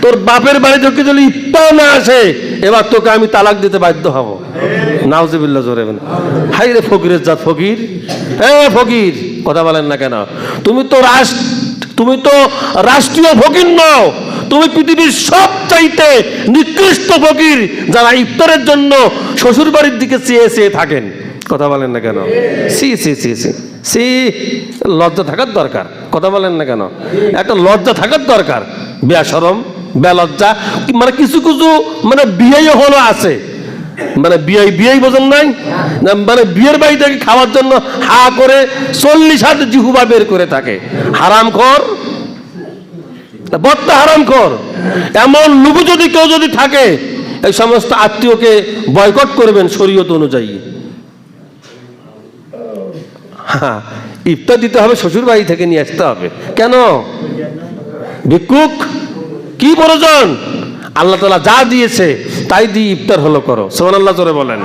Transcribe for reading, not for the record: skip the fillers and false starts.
তোর বাপের বাড়ি থেকে যদি ইফতার না আসে এবার তোকে আমি তালাক দিতে বাধ্য হব। নাউজুবিল্লাহ জোরে বলেন। হাই রে ফকিরের জাত ফকির, ফকির কথা বলেন না কেন? তুমি তো রাষ্ট্রীয় ফকির নও, তুমি পৃথিবীর সবচাইতে নিকৃষ্ট ফকির যারা ইফতারের জন্য শ্বশুর বাড়ির দিকে চেয়ে চেয়ে থাকেন। কথা বলেন না কেন? সি সি সি সি সি, লজ্জা থাকার দরকার। কথা বলেন না কেন? একটা লজ্জা থাকার দরকার। বেশরম, বেলজ্জা, মানে কিছু কিছু মানে বিয়ে হলো আছে, মানে বিয়ে বোঝেন নাই, মানে বিয়ের বাড়ি থেকে খাওয়ার জন্য হা করে 40 হাত জিহুবা বের করে থাকে। হারামখোর, বড্ড হারামখোর। এমন লুবু যদি কেউ যদি থাকে, এই সমস্ত আত্মীয়কে বয়কট করবেন শরীয়ত অনুযায়ী। হ্যাঁ, ইফতার দিতে হবে শ্বশুর বাড়ি থেকে নিয়ে আসতে হবে। কেন? ভিক্ষুক কি প্রয়োজন? আল্লাহ তাআলা যা দিয়েছে তাই দিয়ে ইফতার হলো করো। সুবহানাল্লাহ জোরে বলেন।